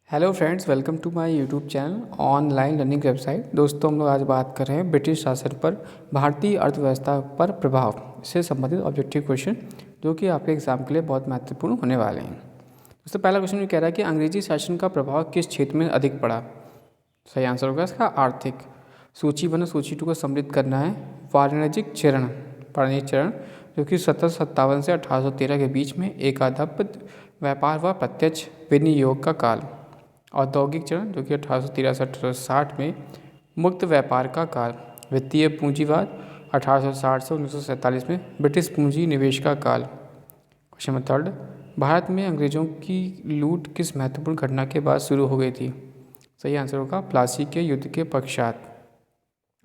Hello friends, welcome to my YouTube channel online learning website. दोस्तों, हम लोग आज बात कर रहे हैं ब्रिटिश शासन पर भारतीय अर्थव्यवस्था पर प्रभाव से संबंधित ऑब्जेक्टिव क्वेश्चन, जो कि आपके एग्जाम के लिए बहुत महत्वपूर्ण होने वाले हैं। दोस्तों, पहला क्वेश्चन ये कह रहा है कि अंग्रेजी शासन का प्रभाव किस क्षेत्र में अधिक पड़ा। सही आंसर होगा इसका आर्थिक। सूची 1 और सूची 2 को सम्मिलित करना है। वाणिज्यिक चरण जो कि 1757 से 1813 के बीच में एकाधिपत्य व्यापार व प्रत्यक्ष विनियोग का काल। औद्योगिक चरण जो कि 1813 से 1860 में मुक्त व्यापार का काल। वित्तीय पूंजीवाद 1860 से 1947 में ब्रिटिश पूंजी निवेश का काल। क्वेश्चन नंबर 3, भारत में अंग्रेजों की लूट किस महत्वपूर्ण घटना के बाद शुरू हो गई थी। सही आंसर होगा प्लासी के युद्ध के पश्चात।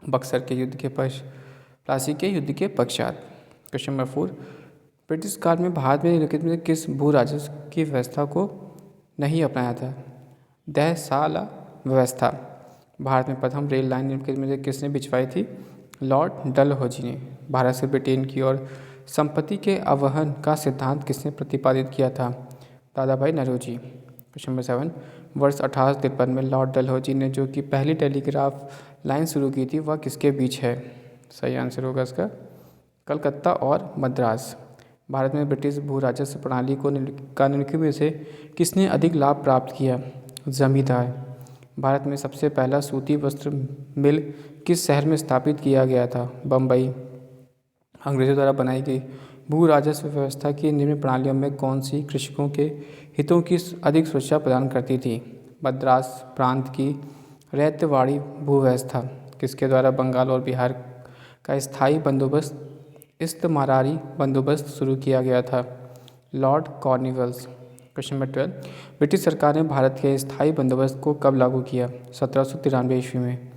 प्लासी के युद्ध के पश्चात। क्वेश्चन नंबर 4, ब्रिटिश काल में भारत में निम्नलिखित में किस भू राजस्व की व्यवस्था को नहीं अपनाया था। दहसाला व्यवस्था। भारत में प्रथम रेल लाइन निम्नलिखित में से किसने बिछवाई थी। लॉर्ड डलहौजी ने। भारत से ब्रिटेन की ओर संपत्ति के अवहन का सिद्धांत किसने प्रतिपादित किया था। दादा भाई नौरोजी। क्वेश्चन नंबर 7, वर्ष 1853 में लॉर्ड डलहौजी ने जो कि पहली टेलीग्राफ लाइन शुरू की थी वह किसके बीच है। सही आंसर होगा इसका कलकत्ता और मद्रास। भारत में ब्रिटिश भू राजस्व प्रणाली को निम्नलिखित में से किसने अधिक लाभ प्राप्त किया। जमींदार। भारत में सबसे पहला सूती वस्त्र मिल किस शहर में स्थापित किया गया था। बम्बई। अंग्रेजों द्वारा बनाई गई भू राजस्व व्यवस्था की निम्न प्रणालियों में कौन सी कृषकों के हितों की अधिक सुरक्षा प्रदान करती थी। मद्रास प्रांत की रैयतवाड़ी भू व्यवस्था किसके द्वारा बंगाल और बिहार का स्थायी बंदोबस्त इस्तेमारी बंदोबस्त शुरू किया गया था। Lord Cornwallis. Question number 12, British सरकार ने भारत के स्थायी बंदोबस्त को कब लागू किया। 1793 ईस्वी में।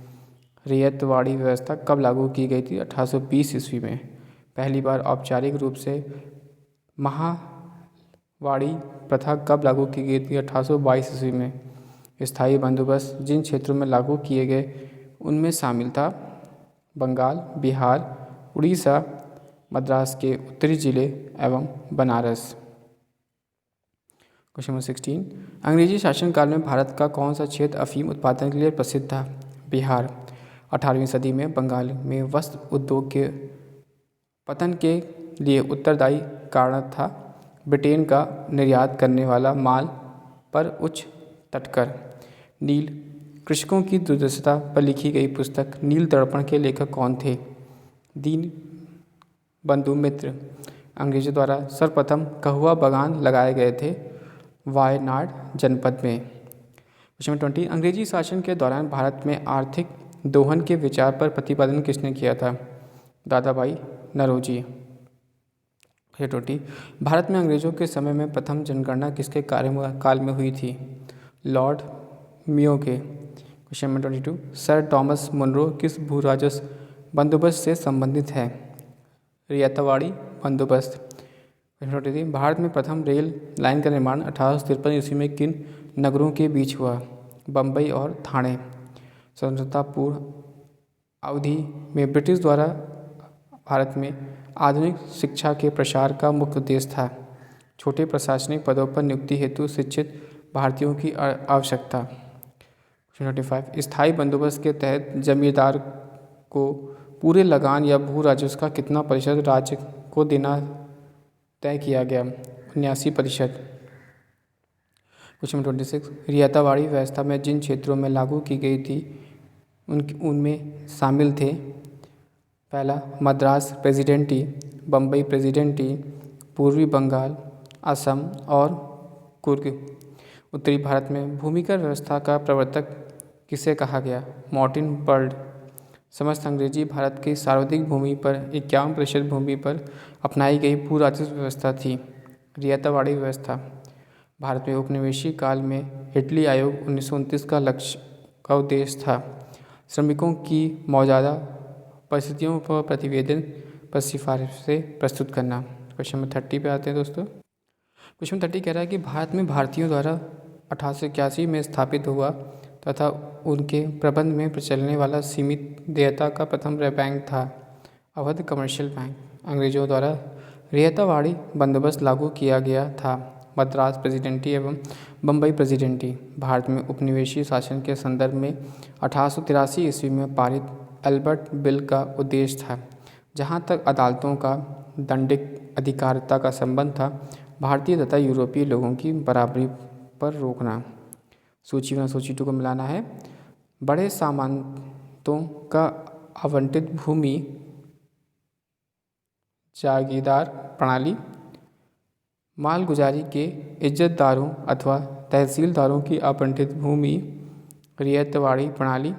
रैयतवाड़ी व्यवस्था कब लागू की गई थी। 1820 ईस्वी में। पहली बार औपचारिक रूप से महावाड़ी प्रथा कब लागू की गई थी। 1822 ईस्वी में। स्थायी बंदोबस्त जिन क्षेत्रों में लागू किए गए उनमें शामिल था बंगाल, बिहार, उड़ीसा, मद्रास के उत्तरी जिले एवं बनारस। क्वेश्चन नंबर 16, अंग्रेजी शासनकाल में भारत का कौन सा क्षेत्र अफीम उत्पादन के लिए प्रसिद्ध था। बिहार। 18वीं सदी में बंगाल में वस्त्र उद्योग के पतन के लिए उत्तरदायी कारण था ब्रिटेन का निर्यात करने वाला माल पर उच्च तटकर। नील कृषकों की दुर्दशा पर लिखी गई पुस्तक नील दर्पण के लेखक कौन थे। दीन बंधु मित्र। अंग्रेजों द्वारा सर्वप्रथम कहुआ बागान लगाए गए थे वायनाड जनपद में। क्वेश्चन नंबर 20, अंग्रेजी शासन के दौरान भारत में आर्थिक दोहन के विचार पर प्रतिपादन किसने किया था। दादा भाई नौरोजी। क्वेश्चन 20, भारत में अंग्रेजों के समय में प्रथम जनगणना किसके कार्यकाल में हुई थी। लॉर्ड मियो के। Question number 22, sir Thomas Munro किस भू राजस्व बंदोबस्त से संबंधित है। रैयतवाड़ी बंदोबस्त। भारत में प्रथम रेल लाइन का निर्माण 1853 ईस्वी में किन नगरों के बीच हुआ। बम्बई और ठाणे। स्वतंत्रता पूर्व अवधि में ब्रिटिश द्वारा भारत में आधुनिक शिक्षा के प्रसार का मुख्य उद्देश्य था। छोटे प्रशासनिक पदों पर नियुक्ति हेतु शिक्षित भारतीयों की आवश्यकता। 25, स्थायी बंदोबस्त के तहत जमींदार को पूरे लगान या भू राजस्व का कितना प्रतिशत राज्य को देना तय किया गया। 79%। क्वेश्चन नंबर 26, रियायतवाड़ी व्यवस्था में जिन क्षेत्रों में लागू की गई थी उनमें शामिल थे पहला मद्रास प्रेसिडेंटी, बम्बई प्रेसिडेंटी, पूर्वी बंगाल, असम और कुर्ग। उत्तरी भारत में भूमिकर व्यवस्था का प्रवर्तक किसे कहा गया। Martin bird. समस्त अंग्रेजी भारत की सार्वधिक भूमि पर 51% भूमि पर अपनाई गई भू राजस्व व्यवस्था थी। रियायतवाड़ी व्यवस्था। भारत में उपनिवेशी काल में इटली आयोग 1929 का लक्ष्य का उद्देश्य था श्रमिकों की मौजूदा परिस्थितियों पर प्रतिवेदन पर सिफारिशें प्रस्तुत करना। क्वेश्चन नंबर 30 पे आते हैं दोस्तों। क्वेश्चन नंबर 30 कह रहा है कि भारत में भारतीयों द्वारा 1881 में स्थापित हुआ तथा उनके प्रबंध में प्रचलने वाला सीमित देयता का प्रथम बैंक था अवध कमर्शियल बैंक। अंग्रेजों द्वारा रियायतवाड़ी बंदोबस्त लागू किया गया था मद्रास प्रेसिडेंटी एवं बम्बई प्रेसिडेंटी। भारत में उपनिवेशीय शासन के संदर्भ में 1883 ईस्वी में पारित एल्बर्ट बिल का उद्देश्य था। जहाँ तक अदालतों का दंडिक अधिकारिता का संबंध था, भारतीय तथा यूरोपीय लोगों की बराबरी पर रोकना। सूची 1 सूची 2 को मिलाना है। बड़े सामंतों का आवंटित भूमि जागीरदार प्रणाली, मालगुजारी के इज्जतदारों अथवा तहसीलदारों की आवंटित भूमि रियायतवाड़ी प्रणाली,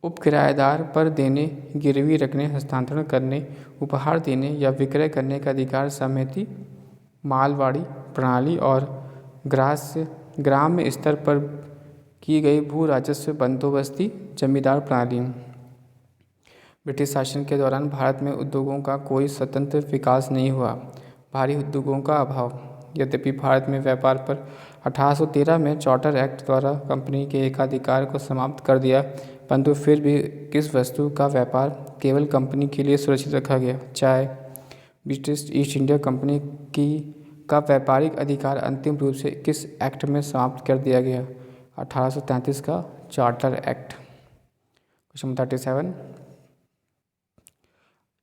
उपकिराएदार पर देने, गिरवी रखने, हस्तांतरण करने, उपहार देने या विक्रय करने का अधिकार समिति मालवाड़ी प्रणाली और ग्राम्य स्तर पर की गई भू राजस्व बंदोबस्ती जमींदार प्रणाली। ब्रिटिश शासन के दौरान भारत में उद्योगों का कोई स्वतंत्र विकास नहीं हुआ। भारी उद्योगों का अभाव। यद्यपि भारत में व्यापार पर 1813 में चार्टर एक्ट द्वारा कंपनी के एकाधिकार को समाप्त कर दिया, परंतु फिर भी किस वस्तु का व्यापार केवल कंपनी के लिए सुरक्षित रखा गया। चाय। ब्रिटिश ईस्ट इंडिया कंपनी का व्यापारिक अधिकार अंतिम रूप से किस एक्ट में समाप्त कर दिया गया। 1833 का चार्टर एक्ट। क्वेश्चन 37।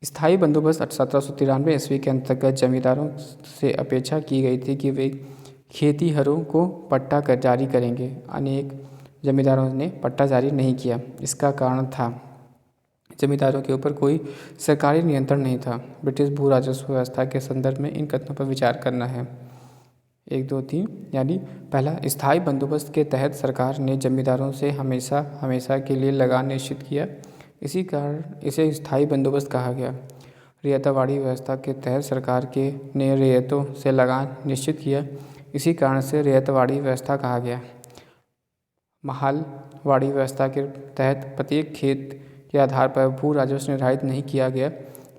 स्थायी बंदोबस्त 1793 ईस्वी के अंतर्गत जमींदारों से अपेक्षा की गई थी कि वे खेतीहरों को पट्टा जारी करेंगे। अनेक जमींदारों ने पट्टा जारी नहीं किया। इसका कारण था जमींदारों के ऊपर कोई सरकारी नियंत्रण नहीं था। ब्रिटिश भू राजस्व व्यवस्था के संदर्भ में इन कथनों पर विचार करना है। 1, 2, 3 यानी पहला, स्थायी बंदोबस्त के तहत सरकार ने जमींदारों से हमेशा के लिए लगान निश्चित किया, इसी कारण इसे स्थायी बंदोबस्त कहा गया। रियायतवाड़ी व्यवस्था के तहत सरकार ने रियायतों से लगान निश्चित किया, इसी कारण से रियायतवाड़ी व्यवस्था कहा गया। महालवाड़ी व्यवस्था के तहत प्रत्येक खेत के आधार पर भू राजस्व निर्धारित नहीं किया गया,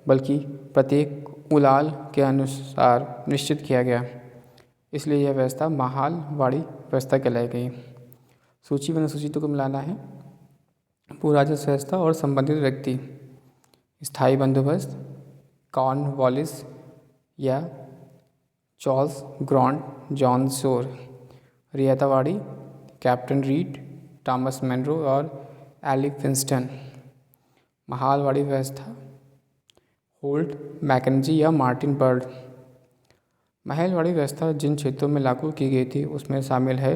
बल्कि प्रत्येक उलाल के अनुसार निश्चित किया गया, इसलिए यह व्यवस्था महालवाड़ी व्यवस्था कहलाई गई। सूची 1 सूची 2 को मिलाना है। भू राजस्व व्यवस्था और संबंधित व्यक्ति। स्थायी बंदोबस्त कॉर्नवालिस या चार्ल्स ग्रांट जॉन शोर। रियायतवाड़ी कैप्टन रीड, थॉमस मनरो और एली फिंस्टन। महालवाड़ी व्यवस्था होल्ट मैकेंजी या मार्टिन बर्ड। महलवाड़ी व्यवस्था जिन क्षेत्रों में लागू की गई थी उसमें शामिल है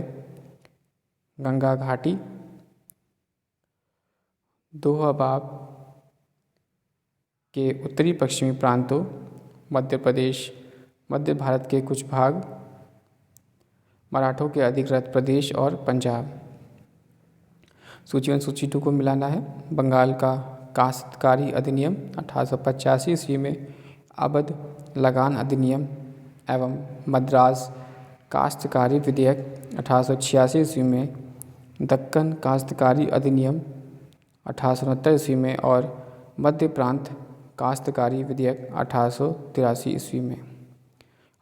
गंगा घाटी, दोआब के उत्तरी पश्चिमी प्रांतों, मध्य प्रदेश, मध्य भारत के कुछ भाग, मराठों के अधिकृत प्रदेश और पंजाब। सूची 1 सूची 2 को मिलाना है। बंगाल का काश्तकारी अधिनियम 1885 ईस्वी में, अवध लगान अधिनियम एवं मद्रास काश्तकारी विधेयक 1886 ईस्वी में, दक्कन काश्तकारी अधिनियम 1869 ईस्वी में और मध्य प्रांत काश्तकारी विधेयक 1883 ईस्वी में।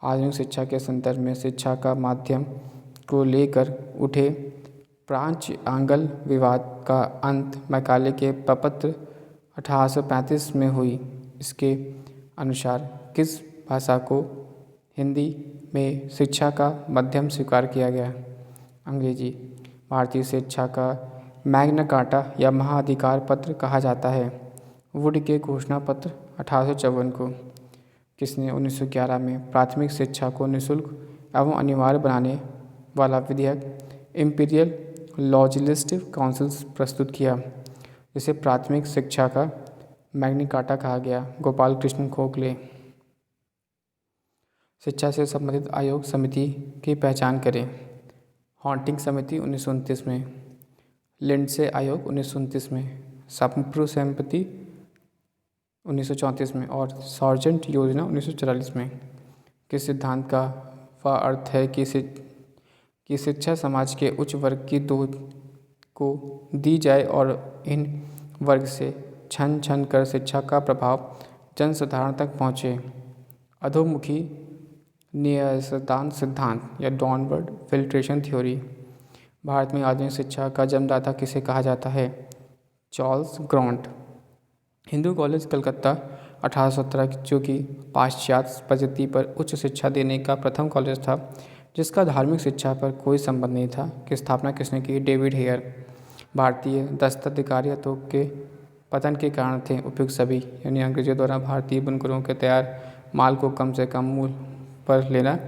आधुनिक शिक्षा के संदर्भ में शिक्षा का माध्यम को लेकर उठे प्राच्य आंग्ल विवाद का अंत मैकाले के प्रपत्र 1835 में हुई। इसके अनुसार किस भाषा को हिंदी में शिक्षा का माध्यम स्वीकार किया गया। अंग्रेजी। भारतीय शिक्षा का मैग्ना कार्टा या महाअधिकार पत्र कहा जाता है। वुड के घोषणा पत्र 1854 को। किसने 1911 में प्राथमिक शिक्षा को निःशुल्क एवं अनिवार्य बनाने वाला विधेयक इम्पीरियल लेजिस्लेटिव काउंसिल प्रस्तुत किया, जिसे प्राथमिक शिक्षा का मैग्ना कार्टा कहा गया। गोपाल कृष्ण गोखले। शिक्षा से संबंधित आयोग समिति की पहचान करें। हॉन्टिंग समिति 1929 में, लिंडसे आयोग 1929 में, संप्रू समिति 1934 में और सार्जेंट योजना 1944 में। किस सिद्धांत का वह अर्थ है कि शिक्षा समाज के उच्च वर्ग की को दी जाए और इन वर्ग से छन छन कर शिक्षा का प्रभाव जनसाधारण तक पहुँचे। अधोमुखी न्यायदान सिद्धांत या डाउनवर्ड फिल्ट्रेशन थ्योरी। भारत में आधुनिक शिक्षा का जन्मदाता किसे कहा जाता है। Charles grant. Hindu college Calcutta 1817 जो कि पाश्चात्य पद्धति पर उच्च शिक्षा देने का प्रथम कॉलेज था, जिसका धार्मिक शिक्षा पर कोई संबंध नहीं था, की स्थापना किसने की? David Hare. भारतीय दस्तकारिता के पतन के कारण थे उपयुक्त सभी, यानी अंग्रेजों द्वारा भारतीय बुनकरों के तैयार माल को कम से कम मूल्य पर लेना,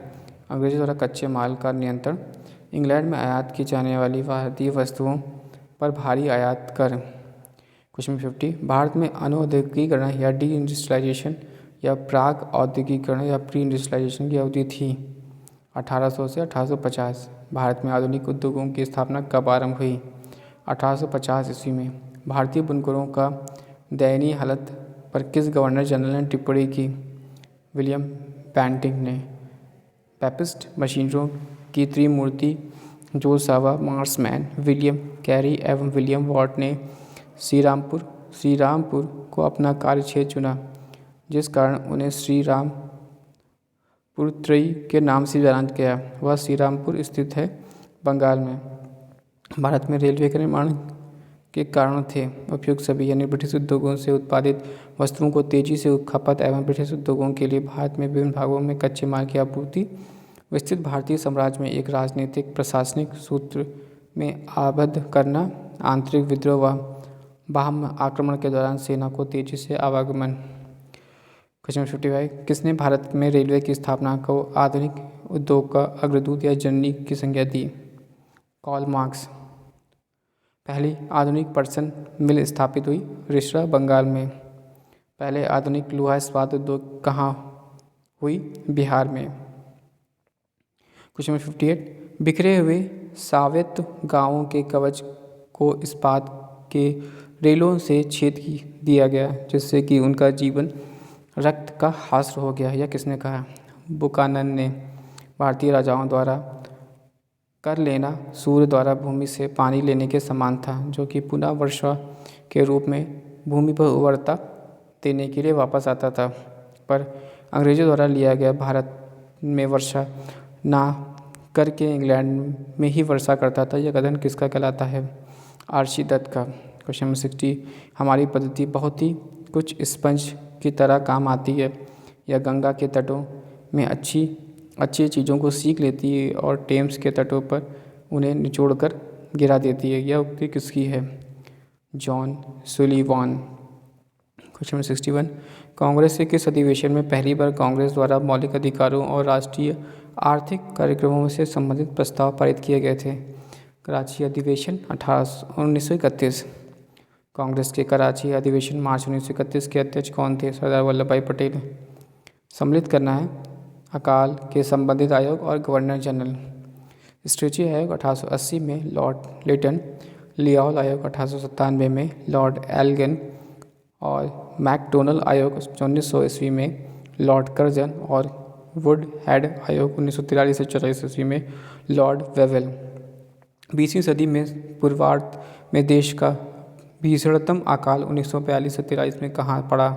अंग्रेजों द्वारा कच्चे माल का नियंत्रण, इंग्लैंड में आयात की जाने वाली भारतीय वस्तुओं पर भारी आयात कर। क्वेश्चन 50, भारत में अनौद्योगिकीकरण या डी इंडस्ट्रियलाइजेशन या प्राक औद्योगिकीकरण या प्री इंडस्ट्रियलाइजेशन की अवधि थी? 1800 से 1850। भारत में आधुनिक उद्योगों की स्थापना कब आरंभ हुई? 1850 ईस्वी में। भारतीय बुनकरों का दयनीय हालत पर किस गवर्नर जनरल ने टिप्पणी की? विलियम बैंटिंग ने। पैपिस्ट मशीनरों की त्रिमूर्ति जोसावा मार्समैन, विलियम कैरी एवं विलियम वॉट ने श्रीरामपुर को अपना कार्यक्षेत्र चुना, जिस कारण उन्हें श्रीरामपुर त्रयी के नाम से जाना गया। वह श्रीरामपुर स्थित है बंगाल में। भारत में रेलवे के निर्माण के कारण थे उपयुक्त सभी, यानी ब्रिटिश उद्योगों से उत्पादित वस्तुओं को तेजी से खपत एवं ब्रिटिश उद्योगों के लिए भारत में विभिन्न भागों में कच्चे माल की आपूर्ति। विस्तृत भारतीय साम्राज्य में एक राजनीतिक प्रशासनिक सूत्र में आबद्ध करना, आंतरिक विद्रोह व बाह्य आक्रमण के दौरान सेना को तेजी से आवागमन। क्वेश्चन 55, किसने भारत में रेलवे की स्थापना को आधुनिक उद्योग का अग्रदूत या जननी की संज्ञा दी? Karl Marx. पहली आधुनिक पटसन मिल स्थापित हुई रिसरा, बंगाल में। पहले आधुनिक लोहा इस्पात उद्योग कहाँ हुई? बिहार में। क्वेश्चन 58, बिखरे हुए स्वायत्त गांवों के कवच को इस्पात के रेलों से छेद दिया गया, जिससे कि उनका जीवन रक्त का हास्य हो गया। यह किसने कहा? बुकानन ने। भारतीय राजाओं द्वारा कर लेना सूर्य द्वारा भूमि से पानी लेने के समान था, जो कि पुनः वर्षा के रूप में भूमि पर उर्वरता देने के लिए वापस आता था, पर अंग्रेजों द्वारा लिया गया भारत में वर्षा ना करके इंग्लैंड में ही वर्षा करता था। यह कथन किसका कहलाता है? आर्ची दत्त का। क्वेश्चन 60, हमारी पद्धति बहुत ही कुछ स्पंज की तरह काम आती है। यह गंगा के तटों में अच्छी चीज़ों को सीख लेती है और टेम्स के तटों पर उन्हें निचोड़कर गिरा देती है। यह उक्ति किसकी है? John Sullivan. क्वेश्चन 61, कांग्रेस के किस अधिवेशन में पहली बार कांग्रेस द्वारा मौलिक अधिकारों और राष्ट्रीय आर्थिक कार्यक्रमों से संबंधित प्रस्ताव पारित किए गए थे? कराची अधिवेशन 1931। कांग्रेस के कराची अधिवेशन मार्च 1931 के अध्यक्ष कौन थे? सरदार वल्लभ भाई पटेल। सम्मिलित करना है अकाल के संबंधित आयोग और गवर्नर जनरल। स्ट्रेची आयोग 1880 में लॉर्ड लिटन, लियाओल आयोग 1897 में लॉर्ड एल्गिन और मैकडोनल आयोग 1900 ईस्वी में लॉर्ड कर्जन और वुड हेड आयोग 1943 से 44 ईस्वी में लॉर्ड वेवेल। 20वीं सदी में पूर्वार्ध में देश का भीषणतम अकाल 1942 से 43 में कहाँ पड़ा?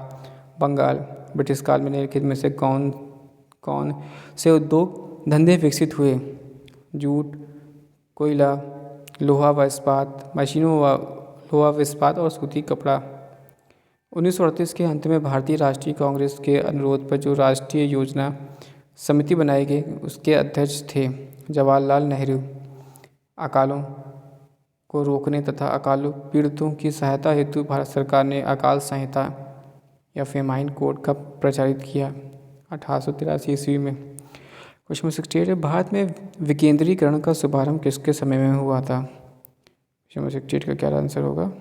बंगाल। ब्रिटिश काल में निम्नलिखित में से कौन से उद्योग धंधे विकसित हुए? जूट, कोयला, लोहा व इस्पात, मशीनों व लोहा व इस्पात और सूती कपड़ा। 1938 के अंत में भारतीय राष्ट्रीय कांग्रेस के अनुरोध पर जो राष्ट्रीय योजना समिति बनाई गई, उसके अध्यक्ष थे जवाहरलाल नेहरू। अकालों को रोकने तथा अकाल पीड़ितों की सहायता हेतु भारत सरकार ने अकाल संहिता या फेमाइन कोड का प्रचारित किया 1883 ईस्वी में। क्वेश्चन 68, भारत में विकेंद्रीकरण का शुभारंभ किसके समय में हुआ था? क्वेश्चन 68 का क्या आंसर होगा?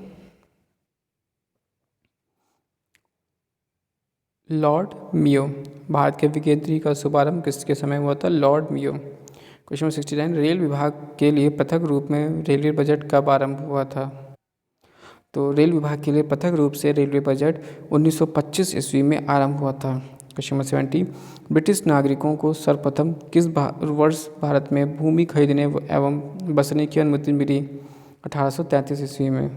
लॉर्ड मियो। भारत के विकेंद्रीकरण का शुभारंभ किसके समय हुआ था? लॉर्ड मियो। क्वेश्चन 69, रेल विभाग के लिए पृथक रूप में रेलवे बजट कब आरंभ हुआ था? तो रेल विभाग के लिए पृथक रूप से रेलवे बजट 1925 ईस्वी में आरंभ हुआ था। क्वेश्चन 70, ब्रिटिश नागरिकों को सर्वप्रथम किस वर्ष भारत में भूमि खरीदने एवं बसने की अनुमति मिली? 1833 ईस्वी में।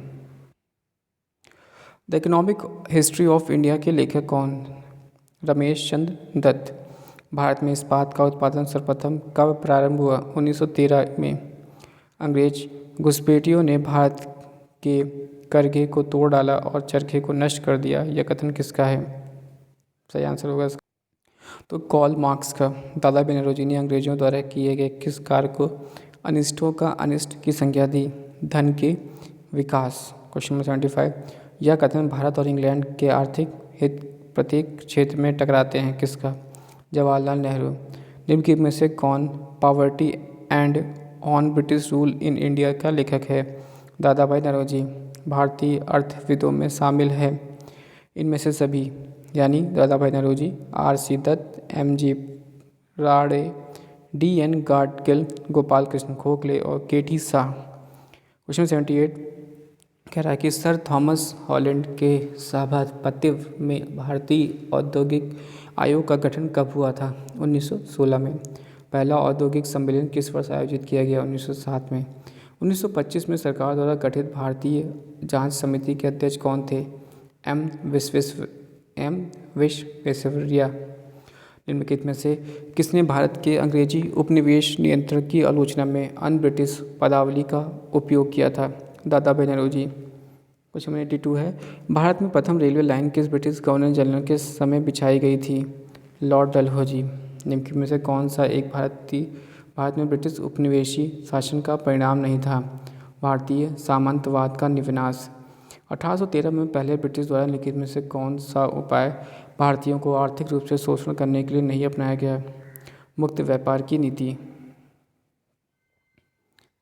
The economic history of India के लेखक कौन? रमेश चंद्र दत्त। भारत में इस्पात का उत्पादन सर्वप्रथम कब प्रारंभ हुआ? 1913 में। अंग्रेज घुसपैठियों ने भारत के करघे को तोड़ डाला और चरखे को नष्ट कर दिया। यह कथन किसका है? सही आंसर होगा इसका तो कॉल मार्क्स का दादा भाई नौरोजी ने अंग्रेजों द्वारा किए गए किस कार्य को अनिष्टों का अनिष्ट की संज्ञा दी? धन के विकास। Question number 75। यह कथन भारत और इंग्लैंड के आर्थिक हित प्रत्येक क्षेत्र में टकराते हैं, किसका? जवाहरलाल नेहरू। निम्नलिखित में से कौन poverty and un British rule in India का लेखक है? दादा भाई नौरोजी। भारतीय अर्थविदों में शामिल है इनमें से सभी, यानी दादा भाई Naoroji, R.C. Dutt, M.G. राड़े, D.N. Gadgil, Gopal Krishna Gokhale और K.T. शाह। क्वेश्चन 78 कह रहा है कि सर थॉमस हॉलैंड के सभापतित्व में भारतीय औद्योगिक आयोग का गठन कब हुआ था? 1916 में। पहला औद्योगिक सम्मेलन किस वर्ष आयोजित किया गया? 1907 में। 1925 में सरकार द्वारा गठित भारतीय जांच समिति के अध्यक्ष कौन थे? एम विश्वेश्वरैया। निम्नलिखित में से किसने भारत के अंग्रेजी उपनिवेश नियंत्रण की आलोचना में अन ब्रिटिश पदावली का उपयोग किया था? दादा भाई नौरोजी। क्वेश्चन 82 है, भारत में प्रथम रेलवे लाइन किस ब्रिटिश गवर्नर जनरल के समय बिछाई गई थी? लॉर्ड डलहौजी। निम्नलिखित में से कौन सा एक भारत में ब्रिटिश उपनिवेशी शासन का परिणाम नहीं था? भारतीय सामंतवाद का विनाश। 1813 में पहले ब्रिटिश द्वारा निम्नलिखित में से कौन सा उपाय भारतीयों को आर्थिक रूप से शोषण करने के लिए नहीं अपनाया गया? मुक्त व्यापार की नीति।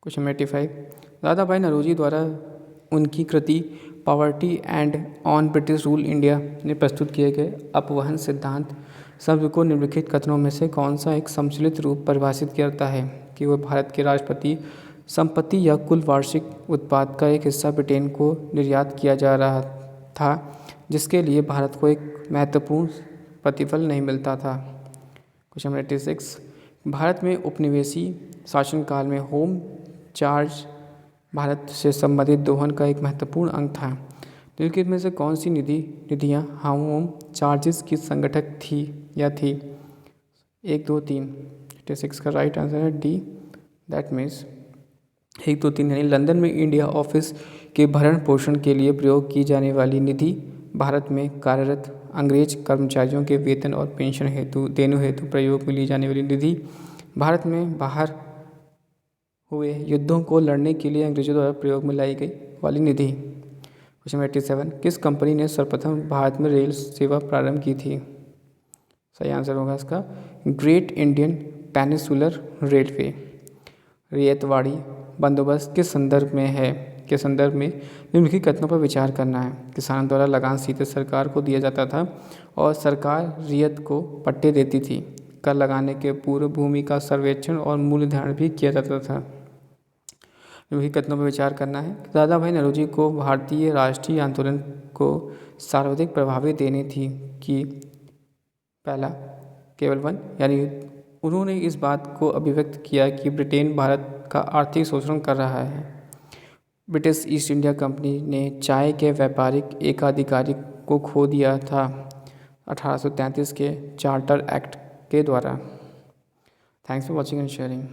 क्वेश्चन 85 दादा भाई नौरोजी द्वारा उनकी कृति poverty and un British rule India ने प्रस्तुत किए गए अपवहन सिद्धांत शब्द को निम्नलिखित कथनों में से कौन सा एक सम्मिलित रूप परिभाषित करता है कि वह भारत के राष्ट्रपति संपत्ति या कुल वार्षिक उत्पाद का एक हिस्सा ब्रिटेन को निर्यात किया जा रहा था, जिसके लिए भारत को एक महत्वपूर्ण प्रतिफल नहीं मिलता था? क्वेश्चन 86 भारत में उपनिवेशी शासनकाल में होम चार्ज भारत से संबंधित दोहन का एक महत्वपूर्ण अंग था। निम्नलिखित में से कौन सी निधियाँ होम चार्जेस की संगठक थी या थी? 1, 2, 3। 86 का राइट आंसर है डी, दैट मीन्स 1, 2, 3 यानी लंदन में इंडिया ऑफिस के भरण पोषण के लिए प्रयोग की जाने वाली निधि, भारत में कार्यरत अंग्रेज कर्मचारियों के वेतन और पेंशन देने हेतु प्रयोग में ली जाने वाली निधि, भारत में बाहर हुए युद्धों को लड़ने के लिए अंग्रेजों द्वारा प्रयोग में लाई गई वाली निधि। क्वेश्चन 87 किस कंपनी ने सर्वप्रथम भारत में रेल सेवा प्रारंभ की थी? सही आंसर होगा इसका ग्रेट इंडियन पेनिनसुलर रेलवे। रियायतवाड़ी बंदोबस्त किस संदर्भ में निम्नलिखित कथनों पर विचार करना है? किसानों द्वारा लगान सीधे सरकार को दिया जाता था और सरकार रियायत को पट्टे देती थी। कर लगाने के पूर्व भूमि का सर्वेक्षण और मूल्य निर्धारण भी किया जाता था। निम्नलिखित कथनों पर विचार करना है। दादा भाई नौरोजी को भारतीय राष्ट्रीय आंदोलन को सर्वाधिक प्रभावी देने थी कि पहला केवल 1 यानी उन्होंने इस बात को अभिव्यक्त किया कि ब्रिटेन भारत का आर्थिक शोषण कर रहा है। ब्रिटिश ईस्ट इंडिया कंपनी ने चाय के व्यापारिक एकाधिकार को खो दिया था 1833 के चार्टर एक्ट के द्वारा। Thanks for watching and sharing.